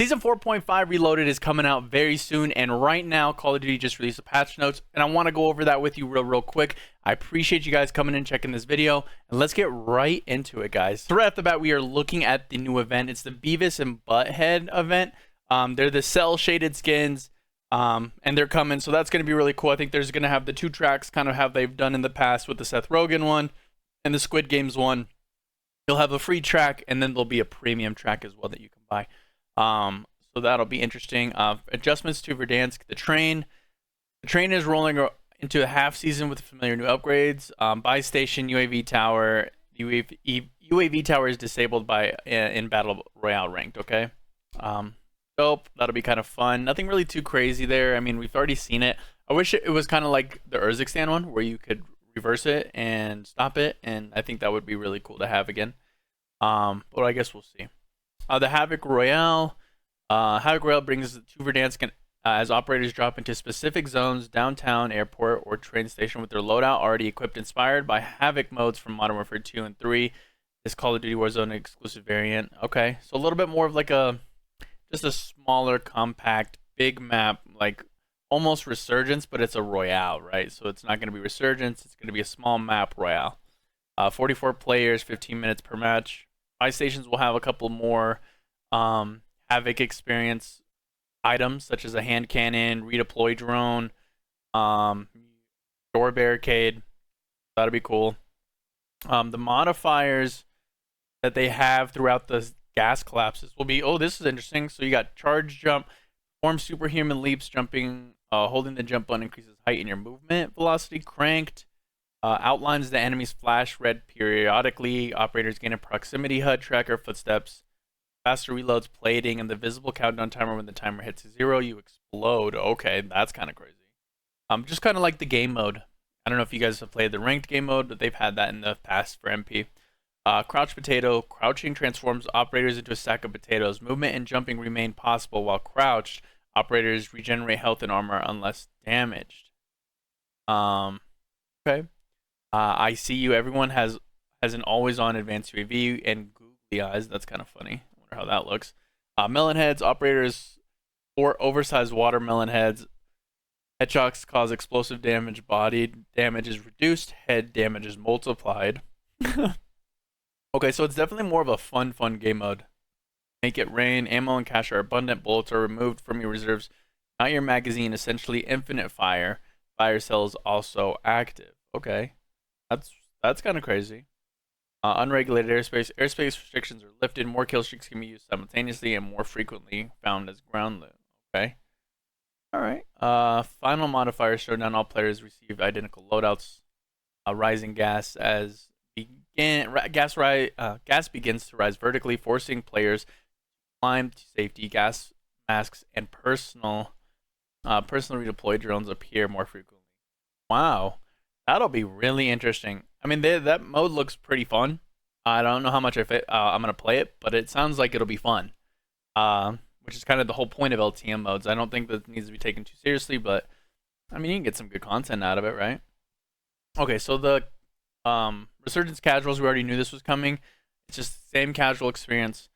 Season 4.5 Reloaded is coming out very soon, and right now Call of Duty just released a patch notes, and I want to go over that with you real quick. I appreciate you guys coming in, checking this video, and let's get right into it, guys. So right off the bat, we are looking at the new event. It's the Beavis and Butt-Head event. They're the cell shaded skins, and they're coming, so that's going to be really cool. I think there's going to have the two tracks, kind of how they've done in the past with the Seth Rogen one and the Squid Games one. You'll have a free track, and then there'll be a premium track as well that you can buy. So that'll be interesting. Adjustments to Verdansk. The train is rolling into a half season with familiar new upgrades. Buy station, UAV tower. UAV tower is disabled by in battle royale ranked. Okay. Dope. That'll be kind of fun. Nothing really too crazy there. I mean, we've already seen it. I wish it was kind of like the Urzikstan one, where you could reverse it and stop it, and I think that would be really cool to have again. But I guess we'll see. The Havoc Royale. Havoc Royale brings to Verdansk as operators drop into specific zones, downtown, airport, or train station with their loadout already equipped, inspired by Havoc modes from Modern Warfare 2 and 3. This Call of Duty Warzone exclusive variant. Okay, so a little bit more of like just a smaller, compact, big map, like almost Resurgence, but it's a Royale, right? So it's not going to be Resurgence, it's going to be a small map Royale. 44 players, 15 minutes per match. Buy stations will have a couple more Havoc experience items, such as a hand cannon, redeploy drone, door barricade. That'll be cool. The modifiers that they have throughout the gas collapses will be, oh, this is interesting. So you got charge jump, perform superhuman leaps, jumping, holding the jump button increases height in your movement velocity, cranked. Outlines the enemy's flash red periodically. Operators gain a proximity HUD tracker, footsteps, faster reloads, plating, and the visible countdown timer. When the timer hits 0, you explode. Okay, that's kind of crazy. Just kind of like the game mode. I don't know if you guys have played the ranked game mode, but they've had that in the past for MP. Crouch potato. Crouching transforms operators into a sack of potatoes. Movement and jumping remain possible while crouched. Operators regenerate health and armor unless damaged. Okay. I see you. Everyone has an always-on advanced UAV and googly eyes. That's kind of funny. I wonder how that looks. Melon heads. Operators 4 oversized watermelon heads. Headshots cause explosive damage. Body damage is reduced. Head damage is multiplied. Okay, so it's definitely more of a fun game mode. Make it rain. Ammo and cash are abundant. Bullets are removed from your reserves, not your magazine. Essentially infinite fire. Fire cells also active. Okay. That's kind of crazy. Unregulated airspace. Airspace restrictions are lifted. More kill streaks can be used simultaneously and more frequently found as ground loot. Okay. All right. Final modifier. Showdown. All players receive identical loadouts. Rising gas as gas begins to rise vertically, forcing players to climb to safety. Gas masks and personally redeployed drones appear more frequently. Wow. That'll be really interesting. I mean, that mode looks pretty fun. I don't know how much I'm going to play it, but it sounds like it'll be fun. Which is kind of the whole point of LTM modes. I don't think that needs to be taken too seriously, but I mean, you can get some good content out of it, right? Okay, so the Resurgence casuals, we already knew this was coming. It's just the same casual experience.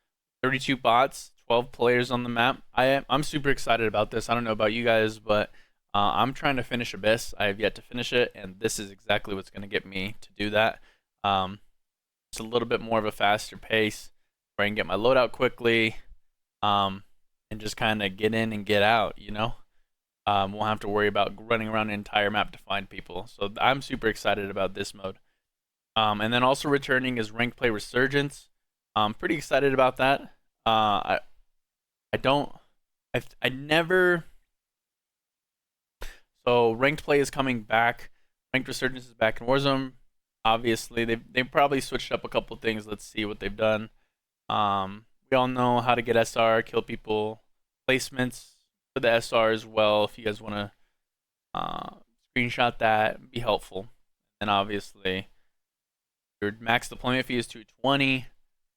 32 bots, 12 players on the map. I'm super excited about this. I don't know about you guys, but I'm trying to finish Abyss. I have yet to finish it, and this is exactly what's going to get me to do that. It's a little bit more of a faster pace where I can get my loadout quickly, and just kind of get in and get out, you know? Won't have to worry about running around an entire map to find people. So I'm super excited about this mode. And then also returning is Ranked Play Resurgence. I'm pretty excited about that. I never... So Ranked Play is coming back. Ranked Resurgence is back in Warzone. Obviously, they probably switched up a couple things. Let's see what they've done. We all know how to get SR, kill people, placements for the SR as well. If you guys want to screenshot that, be helpful. And obviously, your max deployment fee is 220.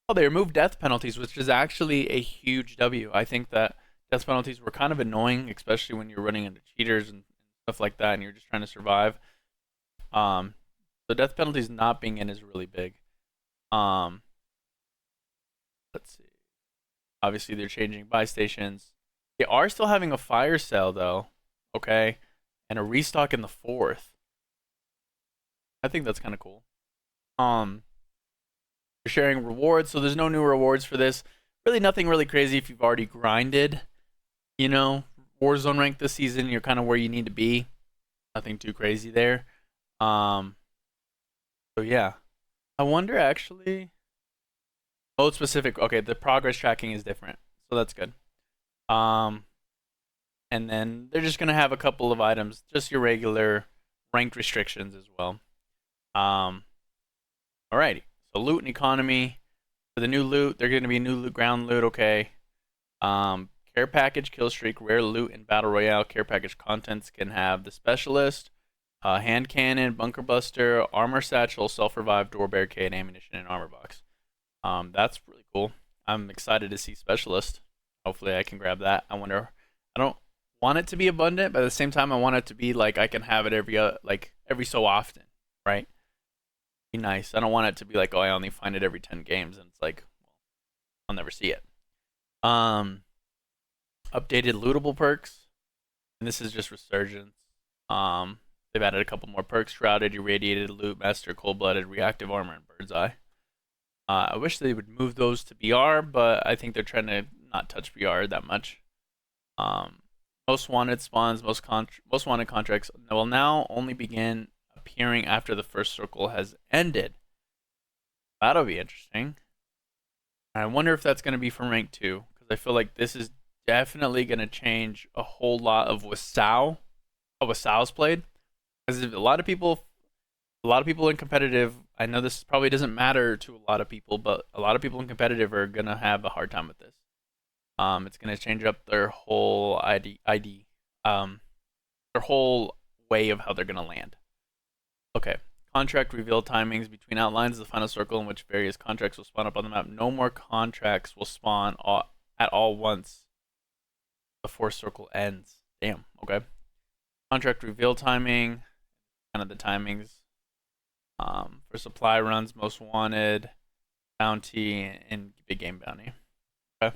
Oh, they removed death penalties, which is actually a huge W. I think that death penalties were kind of annoying, especially when you're running into cheaters and stuff like that, and you're just trying to survive. The death penalties not being in is really big. Let's see. Obviously, they're changing buy stations. They are still having a fire sale though, okay, and a restock in the 4th. I think that's kind of cool. You're sharing rewards, so there's no new rewards for this. Really, nothing really crazy if you've already grinded, you know, Warzone rank this season. You're kind of where you need to be. Nothing too crazy there. So yeah, I wonder actually. Mode specific. Okay, the progress tracking is different, so that's good. And then they're just gonna have a couple of items, just your regular ranked restrictions as well. Alrighty. So loot and economy. For the new loot, they're gonna be new loot, ground loot. Okay. Care package, kill streak, rare loot, and battle royale. Care package contents can have the specialist, hand cannon, bunker buster, armor satchel, self revive, door barricade, ammunition, and armor box. That's really cool. I'm excited to see specialist. Hopefully I can grab that. I don't want it to be abundant, but at the same time I want it to be like I can have it every so often, right? Be nice. I don't want it to be like, oh, I only find it every 10 games and it's like, well, I'll never see it. Updated lootable perks. And this is just Resurgence. They've added a couple more perks: shrouded, irradiated, loot master, cold-blooded, reactive armor, and bird's eye. I wish they would move those to BR, but I think they're trying to not touch BR that much. Most wanted spawns, most wanted contracts will now only begin appearing after the first circle has ended. That'll be interesting. I wonder if that's going to be from rank 2, because I feel like this is definitely going to change a whole lot of how Wasau's played. Because a lot of people in competitive, I know this probably doesn't matter to a lot of people, but a lot of people in competitive are going to have a hard time with this. It's going to change up their whole their whole way of how they're going to land. Okay. Contract reveal timings between outlines of the final circle in which various contracts will spawn up on the map. No more contracts will spawn at all once before circle ends. Damn. Okay. Contract reveal timing, kind of the timings. For supply runs, most wanted, bounty, and big game bounty. Okay.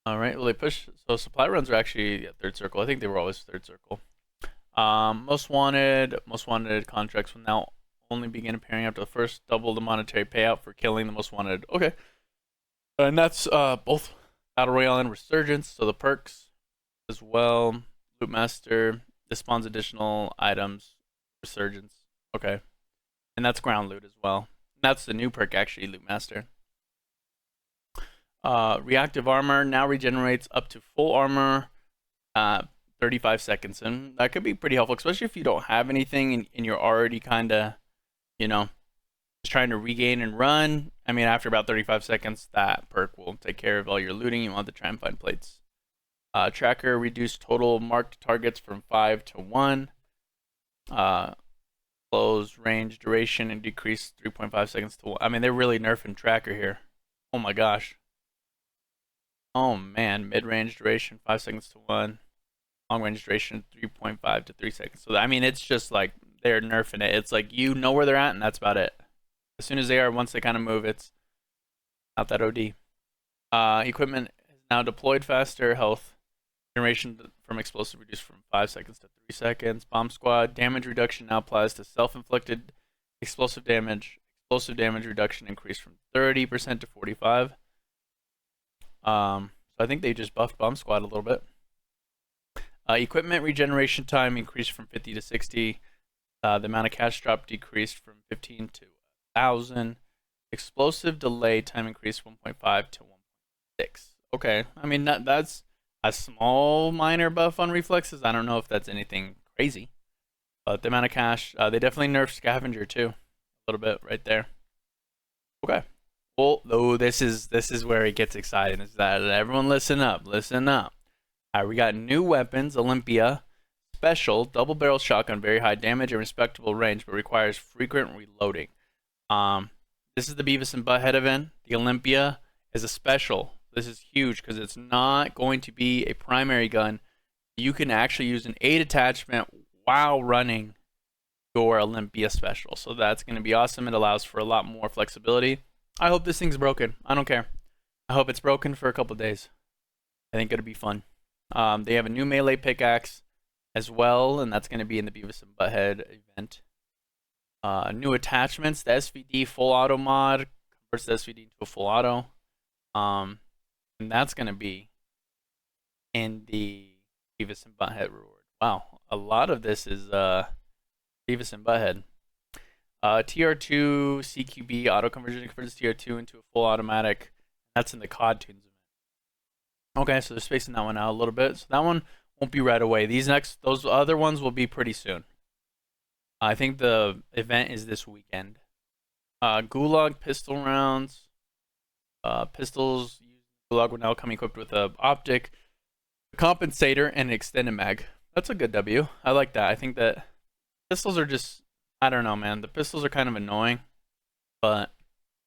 All right. Well, they push. So supply runs are actually third circle. I think they were always third circle. Most wanted contracts will now only begin appearing after the first double the monetary payout for killing the most wanted. Okay. And that's both battle royale and resurgence. So the perks as well. Loot master. This spawns additional items. Resurgence. Okay. And that's ground loot as well. That's the new perk actually, loot master. Reactive armor now regenerates up to full armor 35 seconds, and that could be pretty helpful, especially if you don't have anything and you're already kind of, you know, just trying to regain and run. I mean, after about 35 seconds, that perk will take care of all your looting. You want to try and find plates. Tracker reduced total marked targets from 5 to 1. Close range duration and decrease 3.5 seconds to 1. I mean, they're really nerfing tracker here. Oh my gosh. Oh man, mid-range duration 5 seconds to 1. Long range duration 3.5 to 3 seconds. So I mean, it's just like they're nerfing it. It's like you know where they're at, and that's about it. As soon as they are, once they kind of move, it's not that OD. Equipment is now deployed faster. Health generation from explosive reduced from 5 seconds to 3 seconds. Bomb squad damage reduction now applies to self-inflicted explosive damage. Explosive damage reduction increased from 30% to 45%. So I think they just buffed bomb squad a little bit. Equipment regeneration time increased from 50 to 60. The amount of cash drop decreased from 15 to 1,000. Explosive delay time increased 1.5 to 1.6. Okay, I mean that's a small minor buff on reflexes. I don't know if that's anything crazy, but the amount of cash, they definitely nerfed scavenger too, a little bit right there. Okay. Well, though this is where it gets exciting. Is that everyone listen up? Listen up. Alright, we got new weapons, Olympia, special, double barrel shotgun, very high damage and respectable range, but requires frequent reloading. This is the Beavis and Butt-Head event. The Olympia is a special. This is huge because it's not going to be a primary gun. You can actually use an 8 attachment while running your Olympia special. So that's going to be awesome. It allows for a lot more flexibility. I hope this thing's broken. I don't care. I hope it's broken for a couple days. I think it'll be fun. They have a new melee pickaxe as well, and that's going to be in the Beavis and Butt-Head event. New attachments, the SVD full auto mod converts the SVD into a full auto. And that's going to be in the Beavis and Butt-Head reward. Wow, a lot of this is Beavis and Butt-Head. TR2 CQB auto conversion converts TR2 into a full automatic. That's in the COD Tunes event. Okay, so they're spacing that one out a little bit. So that one won't be right away. Those other ones will be pretty soon. I think the event is this weekend. Gulag pistol rounds. Pistols Gulag will now come equipped with a optic, a compensator, and an extended mag. That's a good W. I like that. I think that pistols are just, I don't know, man. The pistols are kind of annoying, but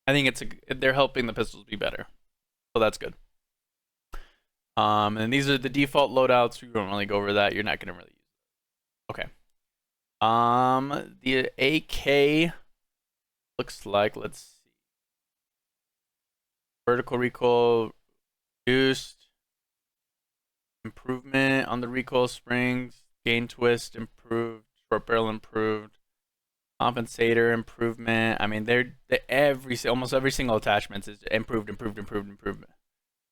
I think they're helping the pistols be better. So that's good. And these are the default loadouts. We won't really go over that. You're not gonna really use it. Okay. The AK looks like, let's see. Vertical recoil reduced. Improvement on the recoil springs. Gain twist improved. Short barrel improved. Compensator improvement. I mean, almost every single attachment is improved.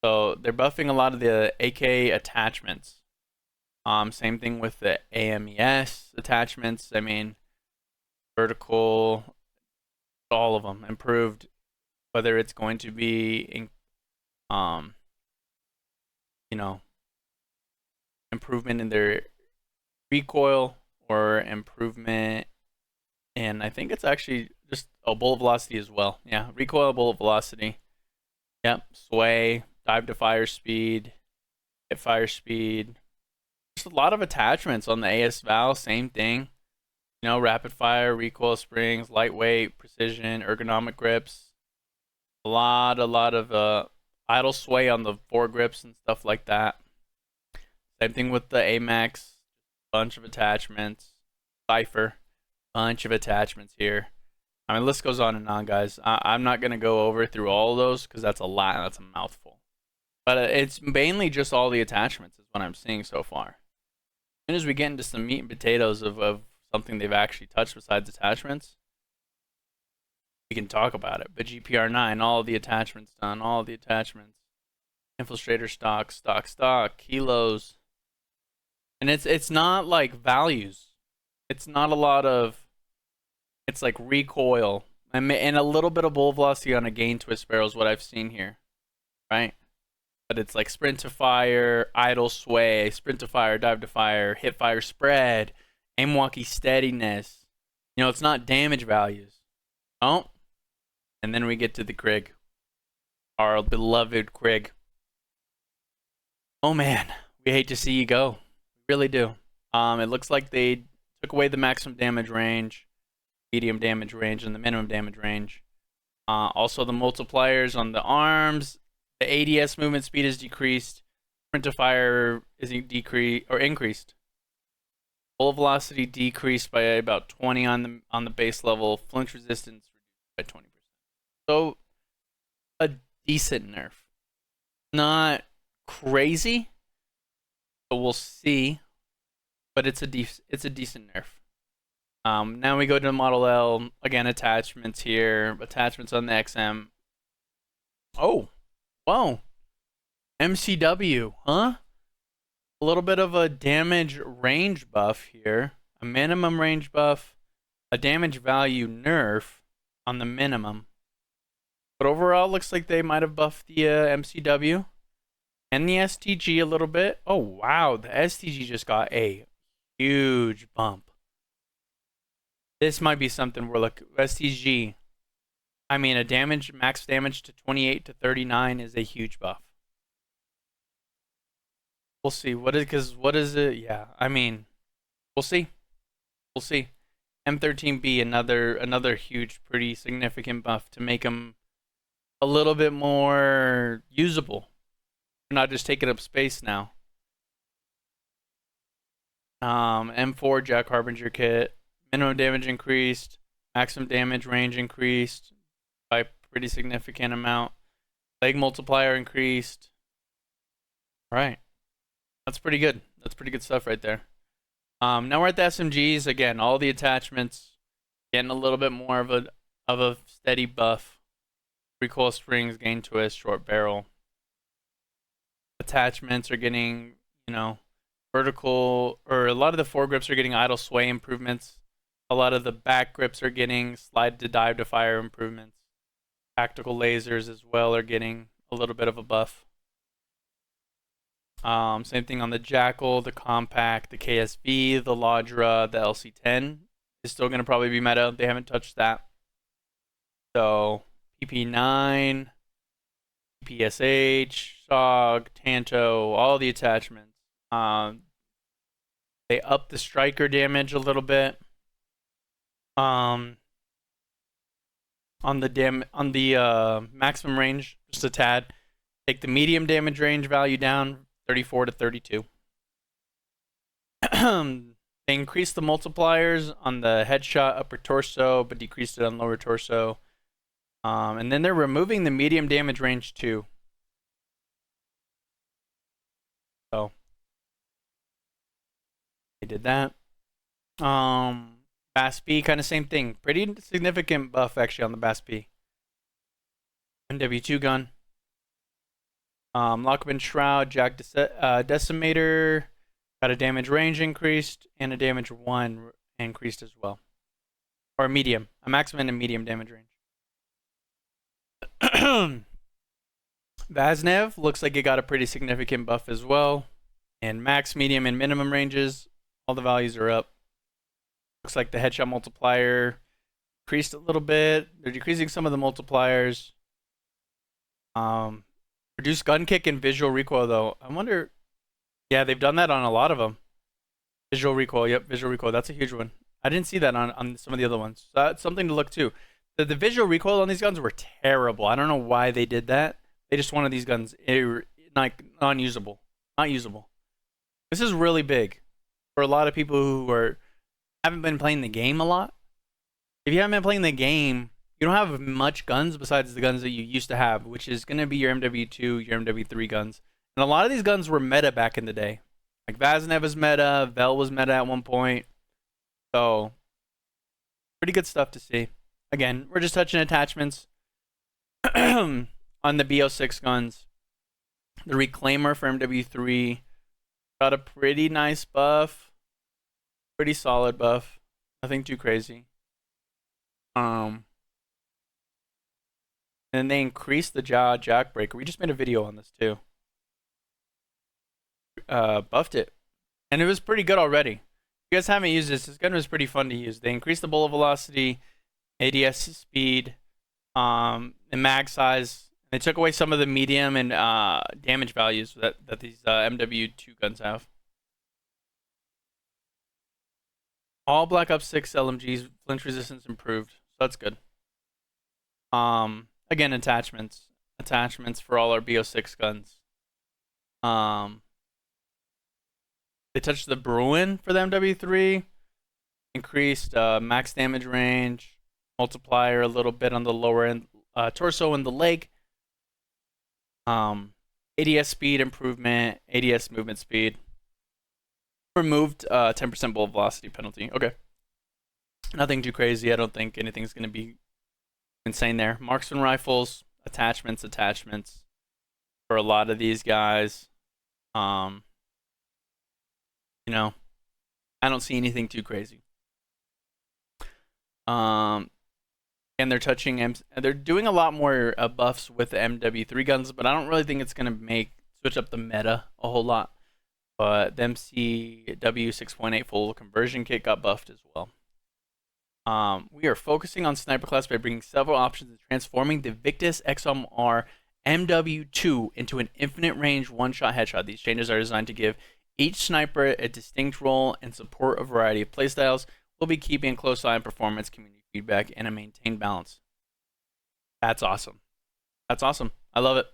So they're buffing a lot of the AK attachments. Same thing with the AMES attachments. I mean, vertical, all of them improved. Whether it's going to be, improvement in their recoil or improvement in, I think it's actually just bullet velocity as well. Yeah, recoil, bullet velocity. Yep, sway, dive to fire speed, hit fire speed. Just a lot of attachments on the AS Val, same thing. Rapid fire, recoil springs, lightweight, precision, ergonomic grips. A lot of idle sway on the foregrips and stuff like that. Same thing with the AMAX, bunch of attachments. Cypher, bunch of attachments here. I mean, the list goes on and on, guys. I'm not going to go over through all of those because that's a lot and that's a mouthful. But it's mainly just all the attachments is what I'm seeing so far. As soon as we get into some meat and potatoes of something they've actually touched besides attachments, we can talk about it. But GPR9, all the attachments done, all the attachments. Infiltrator stock, kilos. And it's not like values. It's not a lot of, it's like recoil. And a little bit of bullet velocity on a gain twist barrel is what I've seen here. Right? But it's like sprint to fire, idle sway, sprint to fire, dive to fire, hit fire spread, aim walkie steadiness. It's not damage values. Oh. And then we get to the Krig. Our beloved Krig. Oh man, we hate to see you go. We really do. It looks like they took away the maximum damage range, medium damage range, and the minimum damage range. Also the multipliers on the arms. The ADS movement speed is decreased. Sprint to fire is increased. Bullet velocity decreased by about 20 on the base level. Flinch resistance reduced by 20%. So a decent nerf. Not crazy, but we'll see. But it's a decent nerf. Now we go to Model L. Again, attachments here. Attachments on the XM. Oh, whoa. MCW, huh? A little bit of a damage range buff here. A minimum range buff. A damage value nerf on the minimum. But overall, it looks like they might have buffed the MCW. And the STG a little bit. Oh, wow. The STG just got a huge bump. This might be something we're looking. STG. I mean, max damage to 28 to 39 is a huge buff. We'll see. What is it? Yeah, I mean, we'll see. We'll see. M13B, another huge, pretty significant buff to make them a little bit more usable. They're not just taking up space now. M4 Jack Harbinger kit. Minimum damage increased. Maximum damage range increased by a pretty significant amount. Leg multiplier increased. All right. That's pretty good. That's pretty good stuff right there. Now we're at the SMGs. Again, all the attachments getting a little bit more of a steady buff. Recoil springs, gain twist, short barrel. Attachments are getting, vertical, or a lot of the foregrips are getting idle sway improvements. A lot of the back grips are getting slide to dive to fire improvements. Tactical lasers as well are getting a little bit of a buff. Same thing on the Jackal, the Compact, the KSV, the Lodra, the LC10 is still going to probably be meta. They haven't touched that. So PP9, PSH, SOG, Tanto, all the attachments. They up the striker damage a little bit. On the maximum range, just a tad. Take the medium damage range value down, 34 to 32. They increased the multipliers on the headshot upper torso, but decreased it on lower torso. And then they're removing the medium damage range too. So they did that. BAS-B, kind of same thing. Pretty significant buff actually on the BAS-B. MW2 gun. Lockman Shroud, Jack Decimator. Got a damage range increased and a damage 1 increased as well. Or medium. A maximum and medium damage range. Vaznev looks like it got a pretty significant buff as well. And max, medium, and minimum ranges, all the values are up. Looks like the headshot multiplier increased a little bit. They're decreasing some of the multipliers. Reduced gun kick and visual recoil though. I wonder. Yeah, they've done that on a lot of them. Visual recoil. Yep, visual recoil. That's a huge one. I didn't see that on some of the other ones. So that's something to look to. The visual recoil on these guns were terrible. I don't know why they did that. They just wanted these guns like non-usable, not usable. This is really big for a lot of people who haven't been playing the game a lot. If you haven't been playing the game, you don't have much guns besides the guns that you used to have, which is going to be your MW2, your MW3 guns. And a lot of these guns were meta back in the day. Like Vaznev was meta, Vel was meta at one point. So, pretty good stuff to see. Again, we're just touching attachments on the BO6 guns. The Reclaimer for MW3 got a pretty nice buff. Pretty solid buff. Nothing too crazy. And then they increased the Jackbreaker. We just made a video on this too. Buffed it. And it was pretty good already. If you guys haven't used this gun was pretty fun to use. They increased the bullet velocity, ADS speed, and mag size. They took away some of the medium and damage values that these MW2 guns have. All Black Ops 6 LMGs flinch resistance improved, so that's good. Again, attachments for all our BO6 guns. They touched the Bruin for the MW3, increased max damage range, multiplier a little bit on the lower end, torso and the leg. ADS speed improvement, ADS movement speed. Removed 10% bullet velocity penalty. Okay. Nothing too crazy. I don't think anything's going to be insane there. Marksman rifles, attachments for a lot of these guys. I don't see anything too crazy. And they're doing a lot more buffs with the MW3 guns, but I don't really think it's going to switch up the meta a whole lot. But the MCW 6.8 full conversion kit got buffed as well. We are focusing on sniper class by bringing several options and transforming the Victus XMR MW2 into an infinite range one-shot headshot. These changes are designed to give each sniper a distinct role and support a variety of playstyles. We'll be keeping a close eye on performance, community feedback, and a maintained balance. That's awesome. That's awesome. I love it.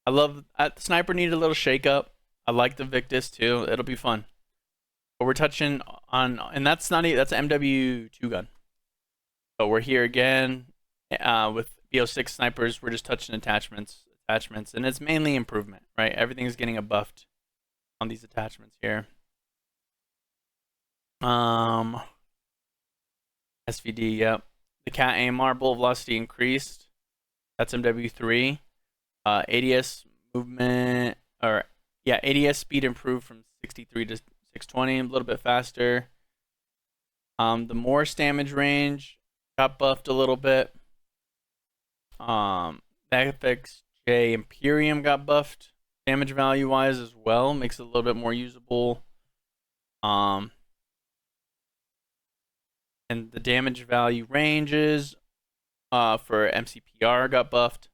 The sniper needed a little shake up. I like the Victus too. It'll be fun. But we're touching on, and that's an MW2 gun. So we're here again with BO6 snipers. We're just touching attachments attachments, and it's mainly improvement, right? Everything's getting a buffed on these attachments here. SVD, yep. The cat AMR bullet velocity increased. That's MW3. ADS movement, or yeah, ADS speed improved from 63 to 620, a little bit faster. The Morse damage range got buffed a little bit. FX J Imperium got buffed damage value wise as well, makes it a little bit more usable. And the damage value ranges for MCPR got buffed,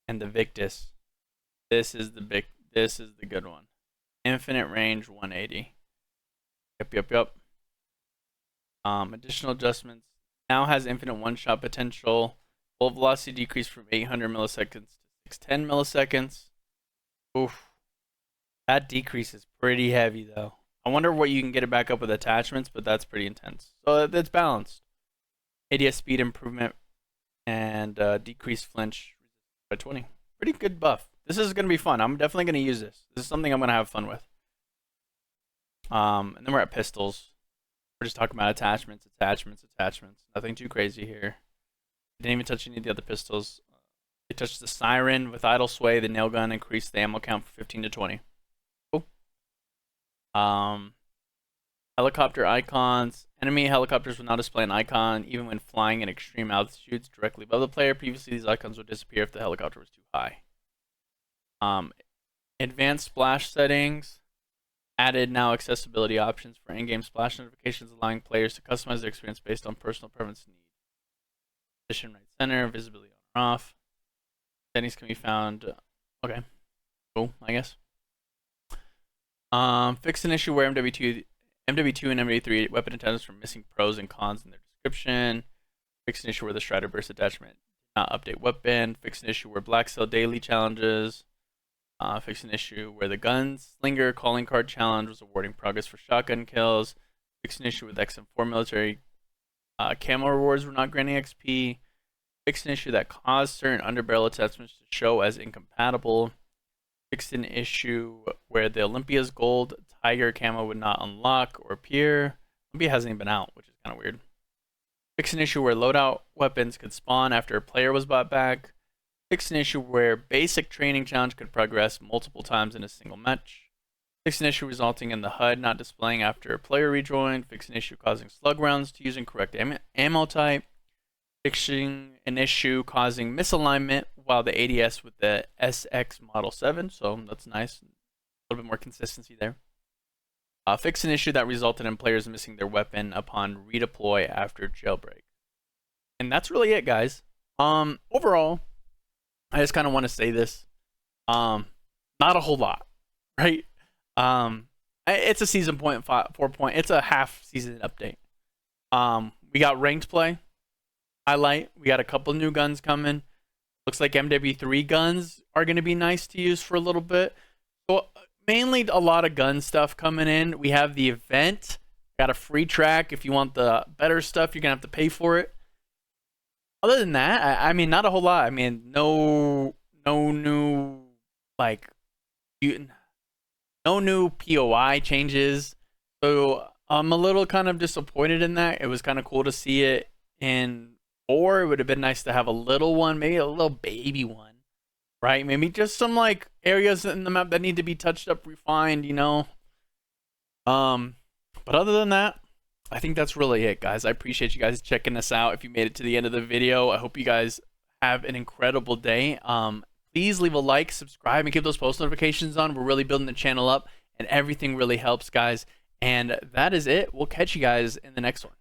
and the Victus. This is the good one. Infinite range 180. Yep. Additional adjustments. Now has infinite one-shot potential. Bullet velocity decreased from 800 milliseconds to 610 milliseconds. Oof. That decrease is pretty heavy, though. I wonder what you can get it back up with attachments, but that's pretty intense. So that's balanced. ADS speed improvement and decreased flinch by 20. Pretty good buff. This is going to be fun. I'm definitely going to use this. This is something I'm going to have fun with. And then we're at pistols. We're just talking about attachments. Nothing too crazy here. Didn't even touch any of the other pistols. They touched the Siren with idle sway. The nail gun increased the ammo count from 15 to 20. Cool. Helicopter icons. Enemy helicopters will now display an icon even when flying in extreme altitudes directly above the player. Previously, these icons would disappear if the helicopter was too high. Advanced splash settings. Added now accessibility options for in-game splash notifications, allowing players to customize their experience based on personal preference and need. Position right center, visibility on or off. Settings can be found. Okay, cool, I guess. Fix an issue where MW2 and MW3 weapon attachments were missing pros and cons in their description. Fix an issue where the Strider Burst attachment did not update weapon. Fix an issue where Black Cell daily challenges. Fix an issue where the Gunslinger calling card challenge was awarding progress for shotgun kills. Fix an issue with XM4 military camo rewards were not granting XP. Fix an issue that caused certain underbarrel attachments to show as incompatible. Fixed an issue where the Olympia's gold tiger camo would not unlock or appear. Olympia hasn't even been out, which is kind of weird. Fix an issue where loadout weapons could spawn after a player was bought back. Fix an issue where basic training challenge could progress multiple times in a single match. Fix an issue resulting in the HUD not displaying after a player rejoined. Fix an issue causing slug rounds to use incorrect ammo type. Fixing an issue causing misalignment while the ADS with the SX Model 7, so that's nice. A little bit more consistency there. Fix an issue that resulted in players missing their weapon upon redeploy after jailbreak. And that's really it, guys. Overall, I just kind of want to say this. Not a whole lot, right? It's a season point, 4 point. It's a half season update. We got ranked play. Highlight. We got a couple new guns coming. Looks like MW3 guns are going to be nice to use for a little bit. So mainly a lot of gun stuff coming in. We have the event. Got a free track. If you want the better stuff, you're going to have to pay for it. Other than that, I mean, not a whole lot. I mean, no new, like, no new POI changes. So I'm a little kind of disappointed in that. It was kind of cool to see it in 4. It would have been nice to have a little one, maybe a little baby one, right? Maybe just some, like, areas in the map that need to be touched up, refined, you know? But other than that, I think that's really it, guys. I appreciate you guys checking us out. If you made it to the end of the video, I hope you guys have an incredible day. Please leave a like, subscribe, and keep those post notifications on. We're really building the channel up, and everything really helps, guys. And that is it. We'll catch you guys in the next one.